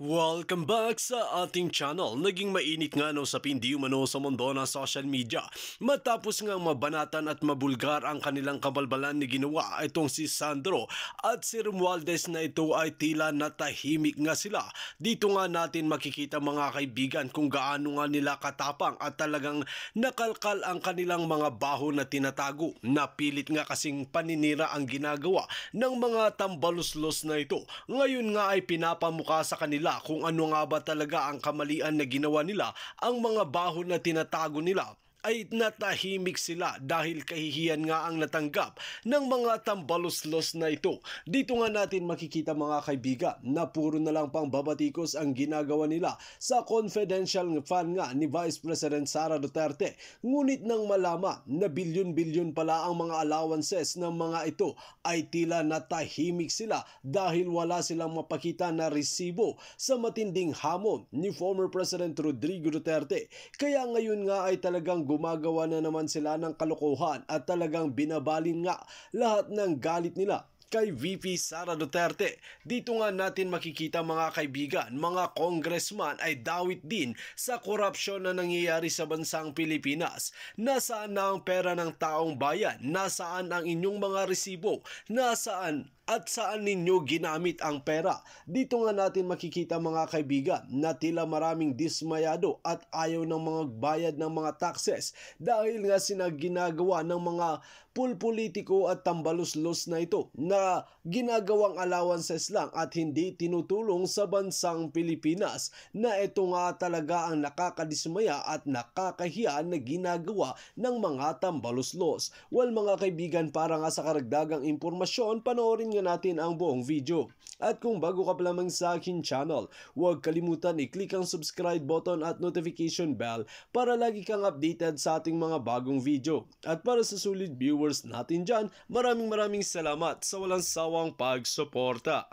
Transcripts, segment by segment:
Welcome back sa ating channel. Naging mainit nga no sa pindi umano sa mundo ng social media. Matapos nga mabanatan at mabulgar ang kanilang kabalbalan ni ginawa itong si Sandro at si Romualdez na ito ay tila natahimik nga sila. Dito nga natin makikita mga kaibigan kung gaano nga nila katapang at talagang nakalkal ang kanilang mga baho na tinatago. Napilit nga kasing paninira ang ginagawa ng mga tambaluslos na ito. Ngayon nga ay pinapamukha sa kanila kung ano nga ba talaga ang kamalian na ginawa nila. Ang mga baho na tinatago nila ay natahimik sila dahil kahihiyan nga ang natanggap ng mga tambaluslos na ito. Dito nga natin makikita mga kaibigan na puro na lang pang babatikos ang ginagawa nila sa confidential fund nga ni Vice President Sara Duterte. Ngunit nang malaman na bilyon-bilyon pala ang mga allowances ng mga ito ay tila natahimik sila dahil wala silang mapakita na resibo sa matinding hamon ni former President Rodrigo Duterte. Kaya ngayon nga ay talagang gumagawa na naman sila ng kalokohan at talagang binabalin nga lahat ng galit nila kay VP Sara Duterte. Dito nga natin makikita mga kaibigan, mga congressman ay dawit din sa korupsyon na nangyayari sa bansang Pilipinas. Nasaan na ang pera ng taong bayan? Nasaan ang inyong mga resibo? Nasaan at saan ninyo ginamit ang pera? Dito nga natin makikita mga kaibigan na tila maraming dismayado at ayaw ng mga bayad ng mga taxes dahil nga ginagawa ng mga pulpolitiko at tambaluslos na ito na ginagawang allowances lang at hindi tinutulong sa bansang Pilipinas, na ito nga talaga ang nakakadismaya at nakakahiya na ginagawa ng mga tambaluslos. Well mga kaibigan, para nga sa karagdagang impormasyon, panoorin nga natin ang buong video. At kung bago ka pa lamang sa akin channel, huwag kalimutan i-click ang subscribe button at notification bell para lagi kang updated sa ating mga bagong video. At para sa sulit viewers natin dyan, maraming salamat sa walang sawang pagsuporta.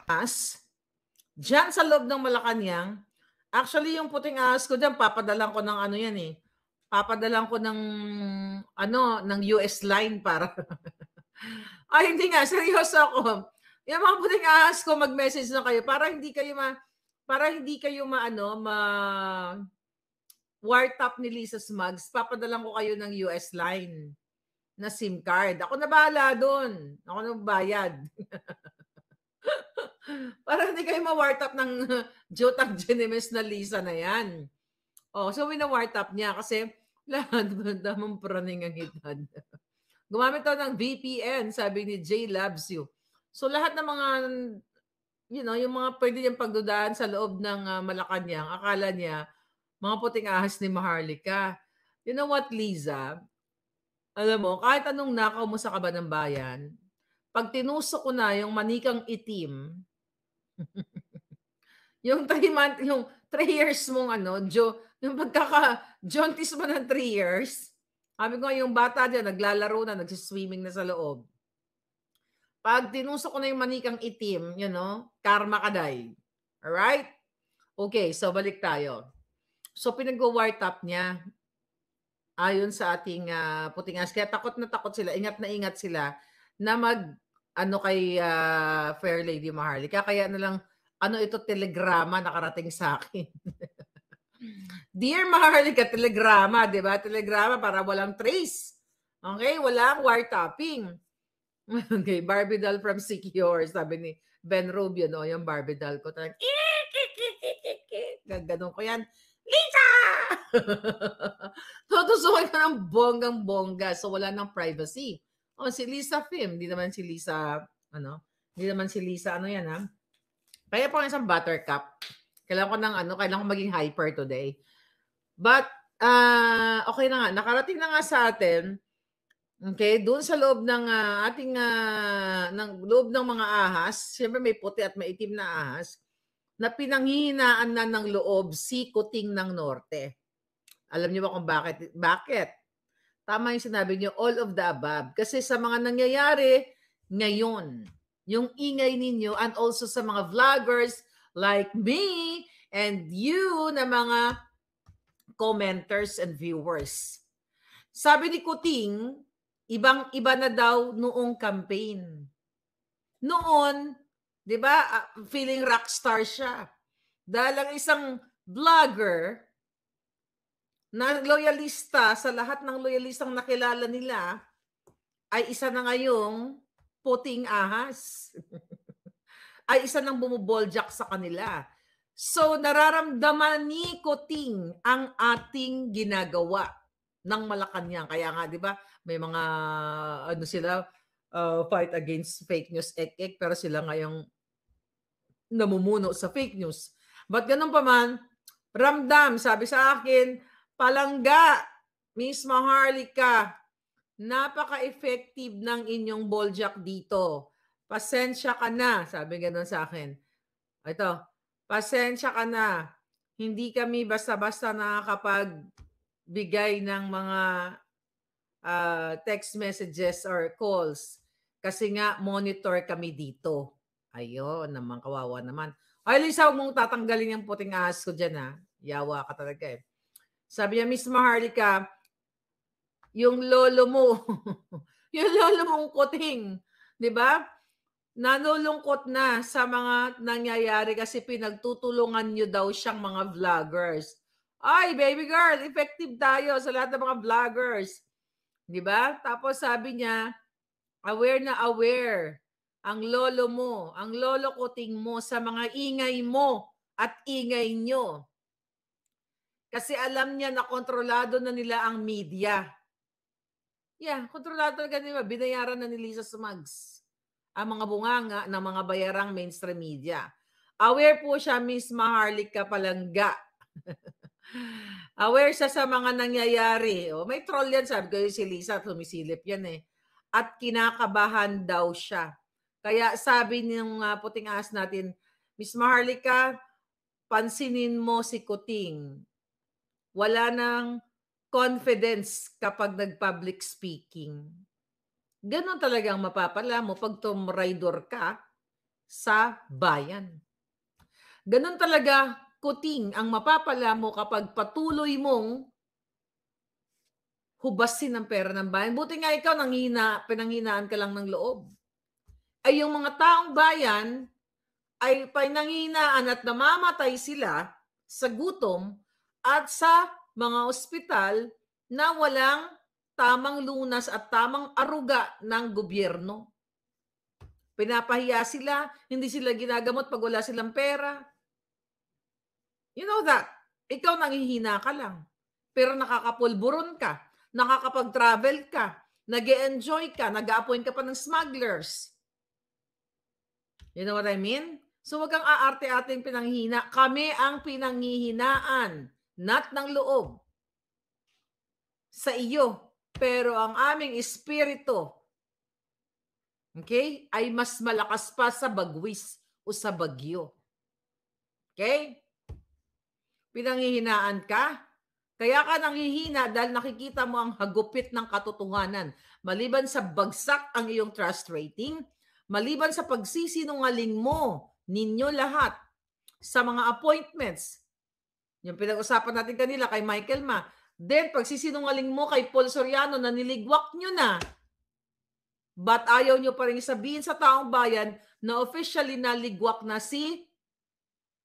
Diyan sa loob ng Malacanang, actually yung puting ahas ko diyan, papadalan ko ng ano yan eh. Papadalan ko ng ng US line para ay hindi nga, seryoso ako. Yung mga puting ahas ko, mag-message na kayo para hindi kayo wiretap ni Lisa Smugs. Papadalan ko kayo ng US line na SIM card. Ako na bahala doon. Ako na bayad. Para hindi kayo ma-wartap ng Jotang Genemes na Lisa na yan. Oh, so wina-wartap niya kasi lahat damang praning ang hitad. Gumamit daw ng VPN, sabi ni Jay Loves You. So lahat ng mga, yung mga pwede niyang pagdudaan sa loob ng Malacanang, akala niya, mga puting ahas ni Maharlika. You know what, Liza? Alam mo, kahit anong nakaw mo sa Kaban ng Bayan, pag tinusok ko na yung manikang itim, yung 3 years mong yung pagkaka-jaunties mo ng 3 years, sabi ko yung bata dyan, naglalaro na, nagsiswimming na sa loob. Pag tinusok ko na yung manikang itim, karma kaday. Alright? Okay, so balik tayo. So pinag-wartap niya, ayon sa ating puting ahas. Kaya takot na takot sila, ingat na ingat sila na kay Fair Lady Maharlika. Kaya na lang, ito telegrama nakarating sa akin. Dear Maharlika, telegrama, di ba? Telegrama para walang trace. Okay, walang wiretapping. Okay, Barbie doll from Secure, sabi ni Ben Rubio, no? Yung Barbie doll ko. Ganon ko yan. Lisa! Tutusukan ka ng bonggang-bongga, so wala ng privacy. Oh, si Lisa Film, hindi naman si Lisa, yan, ha? Kaya po isang buttercup. Kailangan ko maging hyper today. But, okay na nga, nakarating na nga sa atin, okay, doon sa loob ng loob ng mga ahas, siyempre may puti at may itim na ahas, na pinanghihinaan na ng loob si Kuting ng Norte. Alam niyo ba kung bakit? Bakit? Tama yung sinabi niyo, all of the above. Kasi sa mga nangyayari ngayon, yung ingay ninyo and also sa mga vloggers like me and you na mga commenters and viewers. Sabi ni Kuting, ibang-iba na daw noong campaign. Noon, 'di ba, feeling rockstar siya. Dahil ang isang vlogger na loyalista sa lahat ng loyalistang nakilala nila ay isa na ngayong puting ahas. Ay isa ng bumuboljak sa kanila. So, nararamdaman ni Kuting ang ating ginagawa ng Malacanang. Kaya nga, di ba, may mga, ano sila, fight against fake news, pero sila ngayong namumuno sa fake news. But ganun pa man, ramdam, sabi sa akin, palangga, Miss Maharlika, napaka-effective ng inyong boljak dito. Pasensya ka na, sabi ganun sa akin. Ito, pasensya ka na. Hindi kami basta-basta nakakapagbigay ng mga text messages or calls kasi nga monitor kami dito. Ayun, naman kawawa naman. Ay, Lisa, huwag mong tatanggalin yung puting ahas ko dyan, ha? Yawa ka talaga eh. Sabi niya, Miss Maharlika, yung lolo mo, yung lolo mong Kuting, di ba? Nalulungkot na sa mga nangyayari kasi pinagtutulungan nyo daw siyang mga vloggers. Ay, baby girl, effective tayo sa lahat ng mga vloggers. Di ba? Tapos sabi niya, aware na aware ang lolo mo, ang lolo Kuting mo sa mga ingay mo at ingay nyo. Kasi alam niya na kontrolado na nila ang media. Yeah, kontrolado na nila. Binayaran na ni Lisa Smugs ang mga bunganga ng mga bayarang mainstream media. Aware po siya, Miss Maharlika Palangga. Aware siya sa mga nangyayari. O, may troll yan, sabi ko si Lisa, sumisilip yan eh. At kinakabahan daw siya. Kaya sabi ng puting ahas natin, Miss Maharlika, pansinin mo si Kuting. Wala nang confidence kapag nag-public speaking. Ganon talagang mapapala mo pag tumraidor ka sa bayan. Ganon talaga, Kuting, ang mapapala mo kapag patuloy mong hubasin ang pera ng bayan. Buti nga ikaw, pinanghinaan ka lang ng loob. Ay yung mga taong bayan ay pinanghinaan at namamatay sila sa gutom at sa mga ospital na walang tamang lunas at tamang aruga ng gobyerno. Pinapahiya sila, hindi sila ginagamot pag wala silang pera. You know that. Ikaw nanghihina ka lang. Pero nakakapulburon ka, nakakapag-travel ka, nag-e-enjoy ka, nag-a-appoint ka pa ng smugglers. You know what I mean? So wag kang aarte-ating pinanghina. Kami ang pinanghihinaan, not ng loob sa iyo. Pero ang aming espiritu, okay, ay mas malakas pa sa bagwis o sa bagyo. Okay? Pinanghihinaan ka. Kaya ka nanghihina dahil nakikita mo ang hagupit ng katotohanan. Maliban sa bagsak ang iyong trust rating, maliban sa pagsisinungaling mo, ninyo lahat, sa mga appointments, yung pinag-usapan natin kanila kay Michael Ma, then pagsisinungaling mo kay Paul Soriano na niligwak nyo na, but ayaw nyo pa rin sabihin sa taong bayan na officially naligwak na si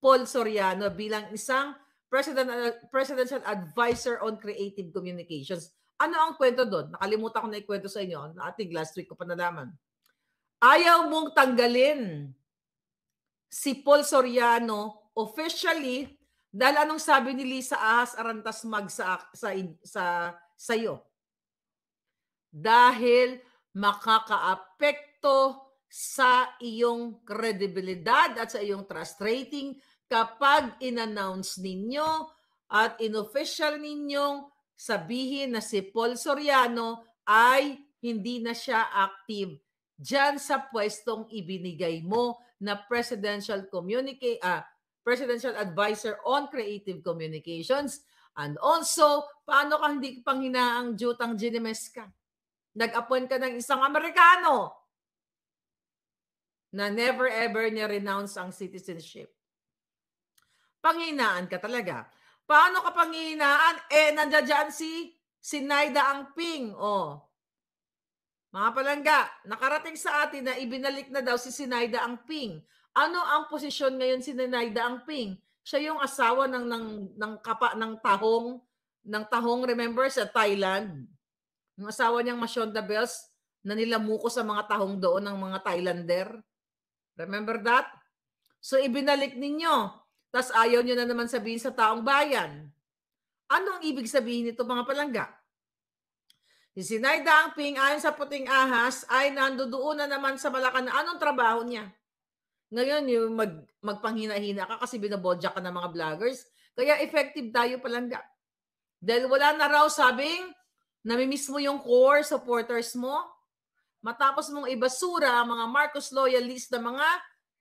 Paul Soriano bilang isang Presidential Advisor on Creative Communications. Ano ang kwento doon? Nakalimutan ko na ikwento sa inyo. I think last week ko pa nalaman. Ayaw mong tanggalin si Paul Soriano officially dahil anong sabi ni Lisa Ahas Arantas Mag sa'yo? Dahil makakaapekto sa iyong kredibilidad at sa iyong trust rating kapag in-announce ninyo at in-official ninyong sabihin na si Paul Soriano ay hindi na siya active dyan sa pwestong ibinigay mo na Presidential Advisor on Creative Communications. And also, paano ka hindi panghinaang Jutang Ginemes ka? Nag-appoint ka ng isang Amerikano na never ever niya renounce ang citizenship. Panghinaan ka talaga. Paano ka panghinaan? Nandiyan si Naida Angping. Mga palangga, nakarating sa atin na ibinalik na daw si Naida Angping. Ano ang posisyon ngayon si Naida Angping? Siya yung asawa ng tahong, remember sa Thailand? Yung asawa niyang Mashonda Bells na nilamuko sa mga tahong doon ng mga Thailander. Remember that? So ibinalik ninyo. Tas ayaw niyo na naman sabihin sa taong bayan. Ano ang ibig sabihin nito, mga palangga? Si Sinay Dangping, ayon sa Puting Ahas, ay nandoon na naman sa Malacanang. Anong trabaho niya? Ngayon, yung magpanghina-hina ka kasi binabodya ka ng mga vloggers. Kaya effective tayo, palangga. Dahil wala na raw sabing namimiss mo yung core supporters mo. Matapos mong ibasura ang mga Marcos loyalist na mga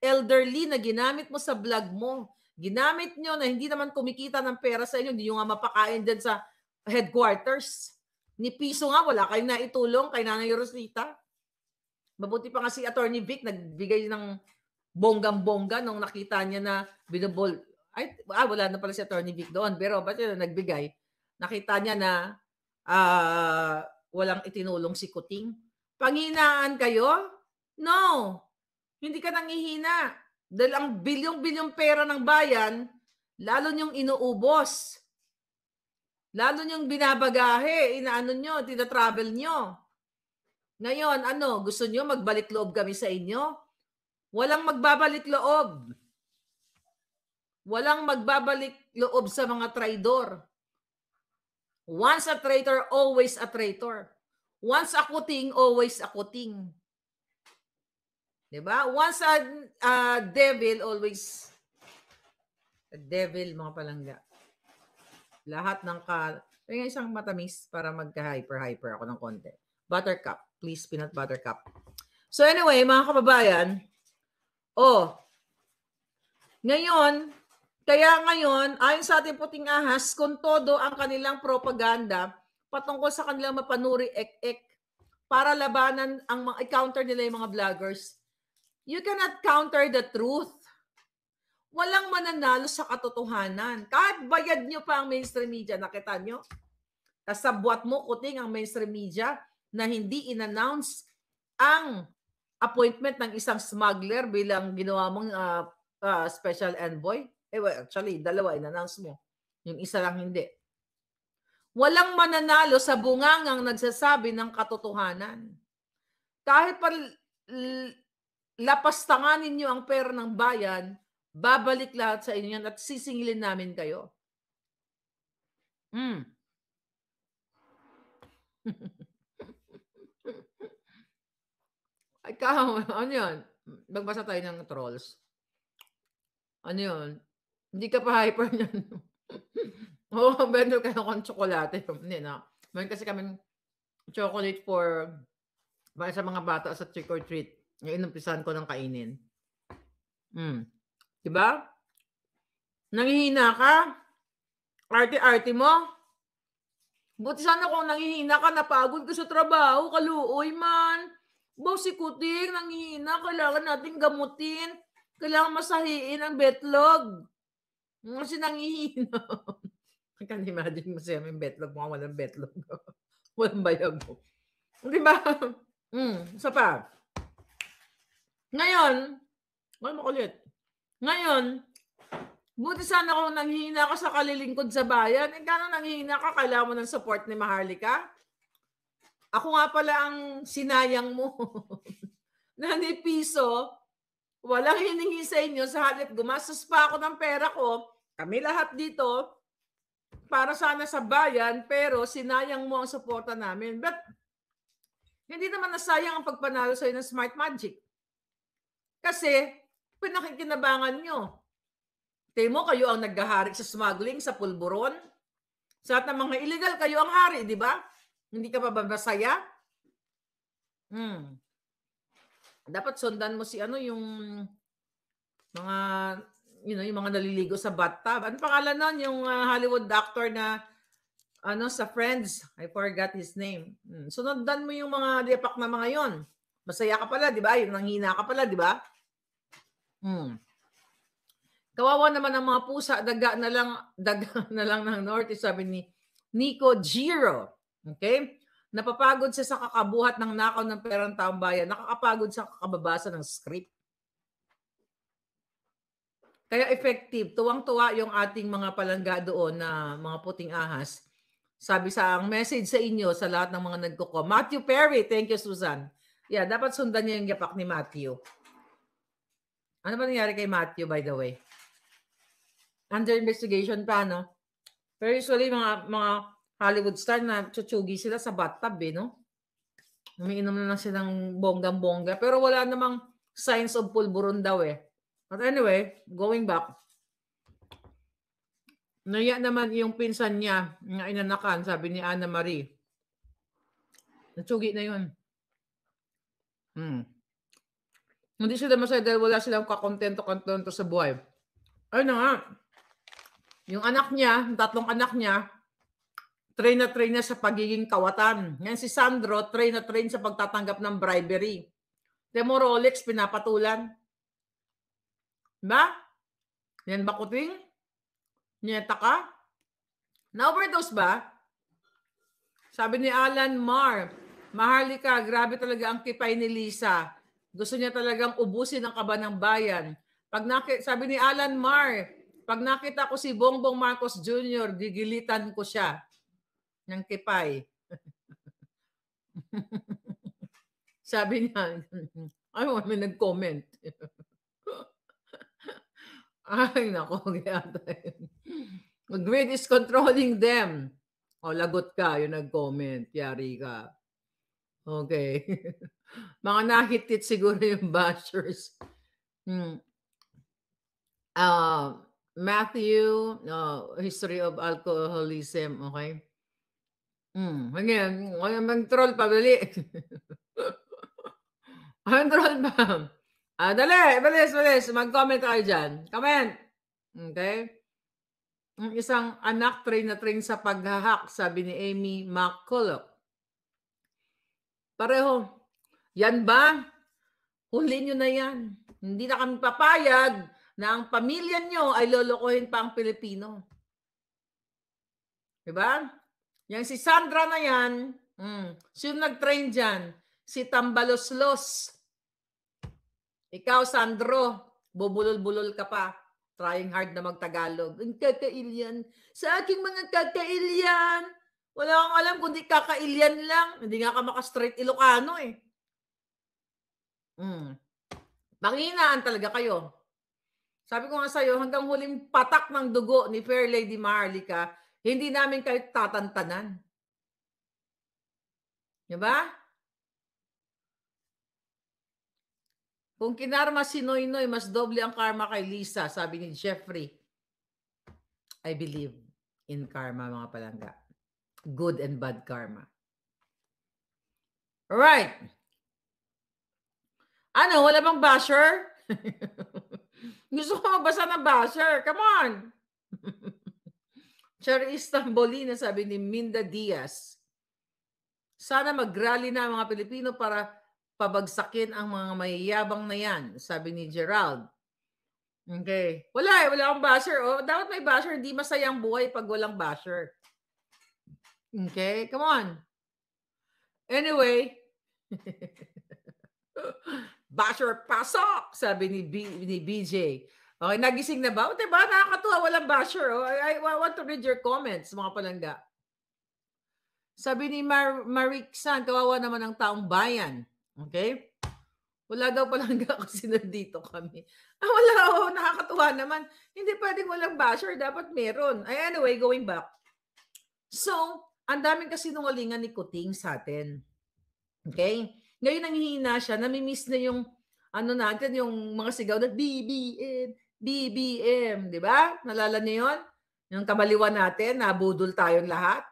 elderly na ginamit mo sa vlog mo. Ginamit nyo na hindi naman kumikita ng pera sa inyo. Hindi nyo nga mapakain din sa headquarters. Ni piso nga, wala kayong naitulong kay Nanay Rosita. Mabuti pa nga si Attorney Vic, nagbigay ng bonggang-bongga nung nakita niya na binubol. Wala na pala si Attorney Vic doon. Pero ba't yun nagbigay? Nakita niya na walang itinulong si Kuting. Panghinaan kayo? No. Hindi ka nanghihina. Dahil ang bilyong-bilyong pera ng bayan, lalo niyong inuubos. Lalo niyong binabagahe, inaano nyo, tinatravel nyo. Ngayon, gusto nyo magbalik loob kami sa inyo? Walang magbabalik loob. Walang magbabalik loob sa mga traidor. Once a traitor, always a traitor. Once a kuting, always a kuting. Diba? Once a devil, always a devil, mga palangga. Lahat ng may isang matamis para magka-hyper ako ng konti. Buttercup. Please, peanut buttercup. So anyway, mga kababayan, kaya ngayon, ayon sa ating Puting Ahas, kung todo ang kanilang propaganda patungkol sa kanilang mapanuri ek-ek para labanan i-counter nila yung mga vloggers, you cannot counter the truth. Walang mananalo sa katotohanan. Kahit bayad nyo pa ang mainstream media, nakita nyo? Kasabwat mo, Kuting, ang mainstream media na hindi in-announce ang appointment ng isang smuggler bilang ginawa mong special envoy. Actually, dalawa in-announce mo. Yung isa lang hindi. Walang mananalo sa bungangang nagsasabi ng katotohanan. Kahit pa lapastanganin nyo ang pera ng bayan, babalik lahat sa inyo yan at sisingilin namin kayo. Ano yun? Magbasa tayo ng trolls. Ano yun? Hindi ka pa hyper niyan. Bendo kayo ng tsokolate. Hindi na. Mayroon kasi kaming chocolate para sa mga bata sa trick or treat. Yung inumpisahan ko ng kainin. Diba? Nanghihina ka? Arte-arte mo? Buti sana kung nanghihina ka, napagod ka sa trabaho, kaluoy man. Si Kuting, nanghihina, kailangan natin gamutin. Kailangan masahiin ang betlog. Kasi nanghihina. I can't imagine mo siya may betlog mo, walang betlog. Walang bayag mo. Diba? Isa pa. Ngayon, makulit. Ngayon, buti sana kung nanghihina ka sa kalilingkod sa bayan, gano'n nanghihina ka, kailangan mo ng support ni Maharlika. Ako nga pala ang sinayang mo. Na ni piso, walang hiningi sa inyo, sa halip gumastos pa ako ng pera ko, kami lahat dito, para sana sa bayan, pero sinayang mo ang suporta namin. But, hindi naman nasayang ang pagpanalo sa'yo ng Smart Magic. Kasi, pinakikinabangan nyo. Temo, kayo ang naghahari sa smuggling, sa pulburon. Sa lahat ng mga illegal, kayo ang hari, di ba? Hindi ka pa ba masaya? Dapat sundan mo yung mga, yung mga naliligo sa bathtub. Ano pangalan nun? Yung Hollywood actor na, sa Friends. I forgot his name. Sundan mo yung mga lipak na mga yon. Masaya ka pala, di ba? Yung nanghina ka pala, di ba? Kawawa naman ang mga pusa, daga na lang ng Norte, sabi ni Nico Giro. Okay? Napapagod siya sa kakabuhat ng nakaw ng perang taong bayan. Nakakapagod sa kakababasa ng script. Kaya effective, tuwang-tuwa yung ating mga palangga doon na mga puting ahas. Sabi sa ang message sa inyo sa lahat ng mga Matthew Perry, thank you Susan. Yeah, dapat sundan niyo yung yapak ni Matthew. Ano ba nangyari kay Matthew, by the way? Under investigation pa, no? Pero usually, mga Hollywood star na tsutsugi sila sa bathtub, no? Umiinom na lang silang bonggang-bongga. Pero wala namang signs of pulburon daw, But anyway, going back, naiya naman yung pinsan niya na inanakan, sabi ni Anna Marie. Natsugi na yun. Hindi sila masaya dahil wala silang kakontento-kontento sa buhay. Ayun na nga. Yung anak niya, yung 3 anak niya, train na train na sa pagiging kawatan. Ngayon si Sandro, train na train sa pagtatanggap ng bribery. Demo Rolex, pinapatulan. Diba? Yan ba kuting? Nyeta ka? Na-overdose ba? Sabi ni Alan Mar, Maharlika, grabe talaga ang kipay ni Lisa. Gusto niya talagang ubusin ang kaba ng bayan. Sabi ni Alan Mar, pag nakita ko si Bongbong Marcos Jr., gigilitan ko siya. Ng kipay. Sabi niya, may nag-comment. Ay, nako. Greed is controlling them. O, lagot ka, yung nag-comment. Yari ka. Okay. Mga nahitit siguro yung bashers. Matthew, history of alcoholism. Okay. Ngayon, mag-troll pa, dali. Troll pa. Dali, bilis. Mag-comment kayo dyan. Comment. Okay? Ang isang anak train na train sa paghahak, sabi ni Amy McCulloch. Pareho. Yan ba? Huli nyo na yan. Hindi na kami papayag na ang pamilya nyo ay lolokohin pa ang Pilipino. Diba? Yang si Sandra na yan, sino nag-train dyan? Si Tambaloslos. Ikaw, Sandro, bubulol-bulol ka pa. Trying hard na magtagalog. Ang kakailyan. Sa aking mga kakailyan. Wala kang alam kundi kakailyan lang. Hindi nga ka maka-straight Ilocano Panginaan talaga kayo. Sabi ko nga sa'yo, hanggang huling patak ng dugo ni Fair Lady Maharlika, hindi namin kayo tatantanan. Diba? Kung kinarma si Noynoy, mas doble ang karma kay Lisa, sabi ni Jeffrey. I believe in karma, mga palangga. Good and bad karma. Alright. Ano, wala bang basher? Gusto ko magbasa ng basher. Come on. Cherry Istanbulina, sabi ni Minda Diaz. Sana mag-rally na ang mga Pilipino para pabagsakin ang mga mayayabang na yan, sabi ni Gerald. Okay. Wala akong basher. Dapat may basher. Hindi masayang buhay pag walang basher. Okay, come on. Anyway. Basher pasok, sabi ni BJ. Okay, nagising na ba? Diba, nakakatuwa, walang basher. I want to read your comments, mga palangga. Sabi ni Mariksan, kawawa naman ang taong bayan. Okay? Wala daw palangga kasi nandito kami. Wala, nakakatuwa naman. Hindi pwedeng walang basher, dapat meron. Anyway, going back. So, ang daming kasinungalingan ni Kuting sa atin. Okay? Ngayon nanghihina siya, namimiss na yung natin, yung mga sigaw na BBM, di ba? Nalala niyo yun? Yung kabaliwan natin, nabudol tayong lahat.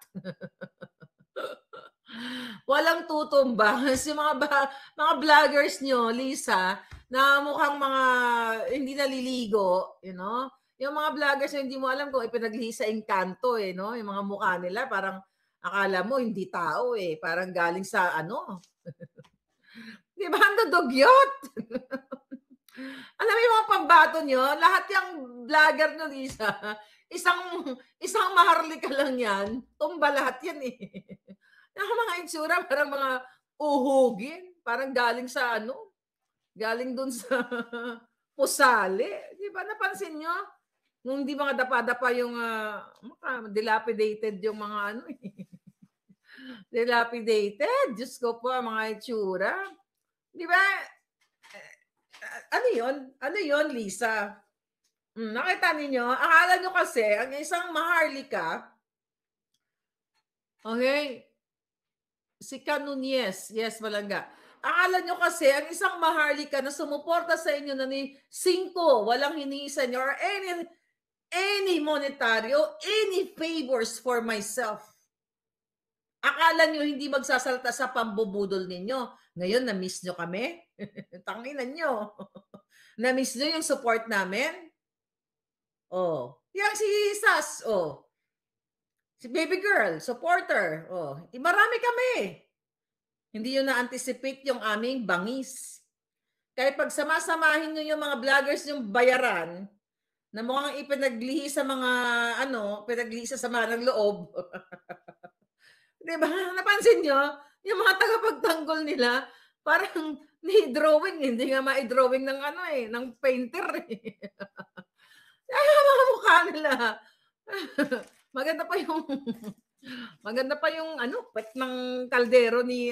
Walang tutumba. Kasi mga vloggers nyo, Lisa, na mukhang mga hindi naliligo, yung mga vloggers hindi mo alam kung ipinaglisa Encanto, no? Yung mga mukha nila, parang akala mo hindi tao, parang galing sa Di ba? Ang dugyot. Alam mo yung mga pambato nyo, lahat yung vlogger nyo, Lisa, isang Maharlika lang yan, tumba lahat yan Yung mga itsura, parang mga uhugin, parang galing sa galing dun sa Pusali, 'di ba napansin niyo? Nung hindi mga dapa-dapa yung, dilapidated yung mga ano, eh, dilapidated, Diyos ko po, mga itsura. 'Di ba, ano yun? Ano yun, Lisa? Nakita ninyo? Akala nyo kasi ang isang maharlika, okey, si Canonies, yes, Malangga. Akala nyo kasi ang isang maharlika na sumuporta sa inyo na ni 5, walang hinihingi sa inyo or any monetaryo, any favors for myself. Akala nyo hindi magsasalta sa pambubudol ninyo. Ngayon na-miss nyo kami? Tanginan nyo. Na-miss nyo yung support namin? Oh, yang si Sas, oh. Si baby girl, supporter, oh. Marami kami. Hindi nyo na-anticipate yung aming bangis. Kaya pag sama-samahin nyo yung mga vloggers yung bayaran, na mukhang ipinaglihi sa mga, pinaglihi sa sama ng loob. Di ba? Napansin nyo? Yung mga tagapagtanggol nila, parang ni-drawing, hindi nga ma-drawing ng ng painter eh. Ay, mga mukha nila. Maganda pa yung maganda pa yung pet ng kaldero ni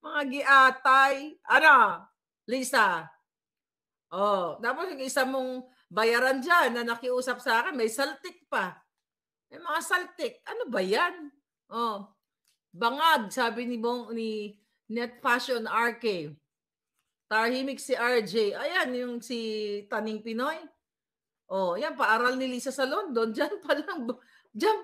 mga giatay. Lisa? Oh, tapos yung isa mong bayaran diyan na nakiusap sa akin, may saltik pa. May mga saltik. Ano ba 'yan? Oh, bangag sabi ni Net Fashion RK. Tahimik si RJ. Ayan yung si Taning Pinoy. Oh, yan paaral ni Lisa sa London. Diyan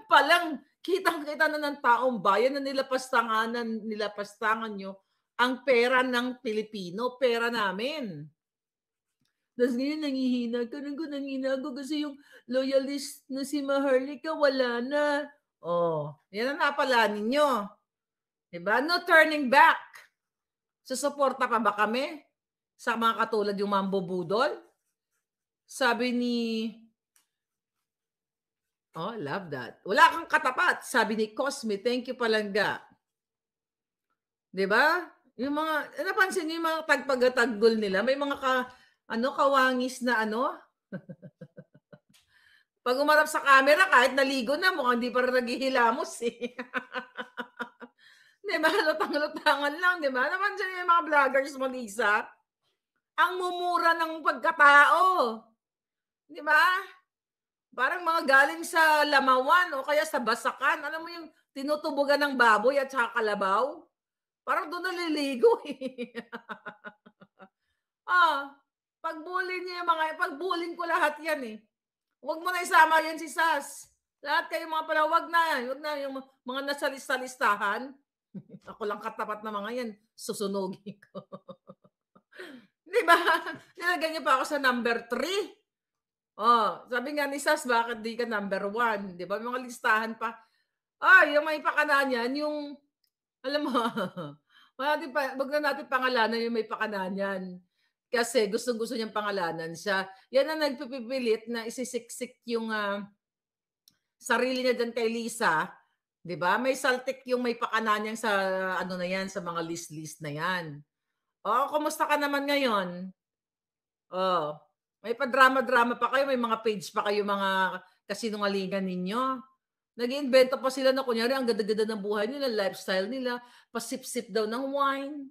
pa lang kitang-kita na ng taong bayan na nilapastangan nyo ang pera ng Pilipino, pera namin. Tapos ngayon nanghihina ka nanghihina ako kasi yung loyalist na si Maharlika wala na. Oh, yan ang napala ninyo. Diba? No turning back. Susuporta pa ba kami sa mga katulad yung mambubudol? Sabi ni love that. Wala kang katapat, sabi ni Cosme. Thank you, Palangga. 'Di ba? Yung mga napansin niyo yung mga tagpagataggol nila, may mga kawangis na Pag umarap sa camera kahit naligo na mukhang hindi pa rin naghihilamos eh. 'Di ba? Lutang-lutangan lang, 'di ba? Napansin niyo yung mga vloggers mo, Lisa? Ang mumura ng pagkatao. 'Di ba? Parang mga galing sa lamawan o kaya sa basakan. Alam mo yung tinutubugan ng baboy at saka kalabaw? Parang doon naliligo eh. Pagbully niya yung pagbullying ko lahat yan eh. Huwag mo na isama yan si Sas. Lahat kayo mga pala, wag na yung mga nasa listahan. Ako lang katapat na mga yan, susunogin ko. Di ba? Nilagyan niyo pa ako sa number 3. Sabi nga ni Sas, bakit di ka number 1? Di ba? Mga listahan pa. Yung may pakananan, yung, alam mo, wag na natin pangalanan yung may pakananan. Kasi gustong-gusto niyang pangalanan siya. Yan ang nagpipilit na isisiksik yung sarili niya dyan kay Lisa. Di ba? May saltik yung may pakananan sa, na yan, sa mga list-list na yan. Kumusta ka naman ngayon? May pa-drama-drama pa kayo, may mga page pa kayo, mga kasinungalingan ninyo. Nag-iimbento pa sila na kunyari ang ganda-ganda ng buhay nila, lifestyle nila, pasip-sip daw ng wine.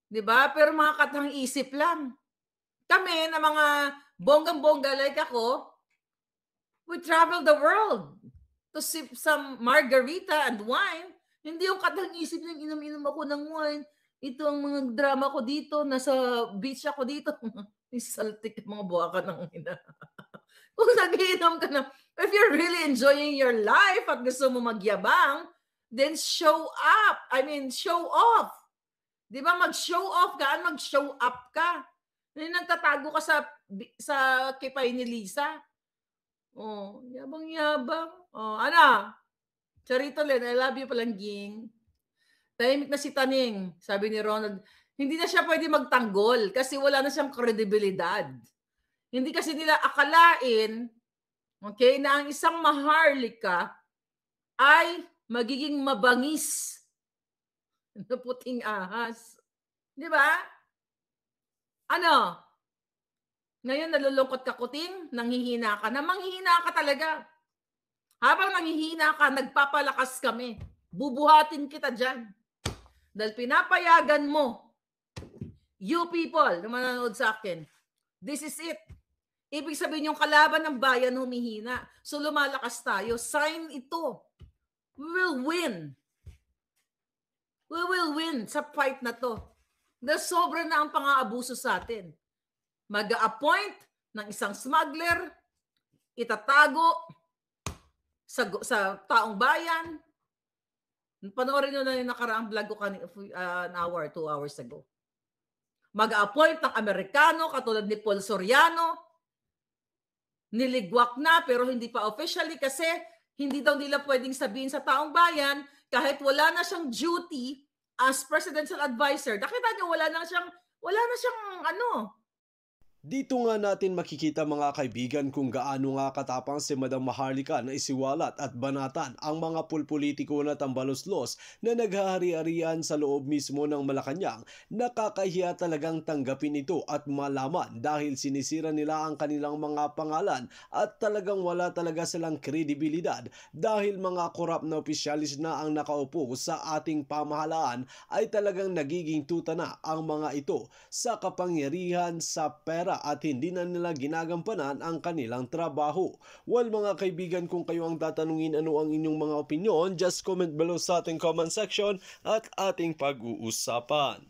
'Di ba? Pero mga katang isip lang. Kami na mga bonggang-bongga like ako, we travel the world to sip some margarita and wine. Hindi yung katang isip ng inom-inom ako ng wine. Ito ang mga drama ko dito, nasa beach ako dito. Saltik mga buwaka ng ina. Kung nag-iinom ka na, if you're really enjoying your life at gusto mo magyabang, then show up. I mean, show off. Di ba? Mag-show off ka, mag-show up ka. Nagtatago ka sa kipay ni Lisa. Yabang-yabang. Charito Len, I love you palangging. Tahimik na si Taning, sabi ni Ronald. Hindi na siya pwede magtanggol kasi wala na siyang kredibilidad. Hindi kasi nila akalain, okay, na ang isang maharlika ay magiging mabangis na puting ahas. Di ba? Ano, ngayon nalulungkot ka kuting, nanghihina ka na, manghihina ka talaga. Habang nanghihina ka, nagpapalakas kami. Bubuhatin kita diyan. Dahil pinapayagan mo, you people na manonood sa akin, this is it. Ibig sabihin yung kalaban ng bayan humihina. So lumalakas tayo. Sign ito. We will win. We will win sa fight na to. Dahil sobra na ang pang-aabuso sa atin. Mag-a-appoint ng isang smuggler, itatago sa taong bayan. Panoorin nyo na yung nakaraang vlog ko an hour, 2 hours ago. Mag-a-appoint ng Amerikano katulad ni Paul Soriano. Niligwak na pero hindi pa officially kasi hindi daw nila pwedeng sabihin sa taong bayan kahit wala na siyang duty as presidential advisor. Nakita niyo wala na siyang ano. Dito nga natin makikita mga kaibigan kung gaano nga katapang si Madam Maharlika na isiwalat at banatan ang mga pulpolitiko na tambaluslos na naghahari-harian sa loob mismo ng Malacanang. Nakakahiya talagang tanggapin ito at malaman dahil sinisira nila ang kanilang mga pangalan at talagang wala talaga silang kredibilidad dahil mga korap na opisyalis na ang nakaupo sa ating pamahalaan ay talagang nagiging tuta na ang mga ito sa kapangyarihan sa pera at hindi na nila ginagampanan ang kanilang trabaho. Well mga kaibigan, kung kayo ang tatanungin ano ang inyong mga opinion, just comment below sa ating comment section at ating pag-uusapan.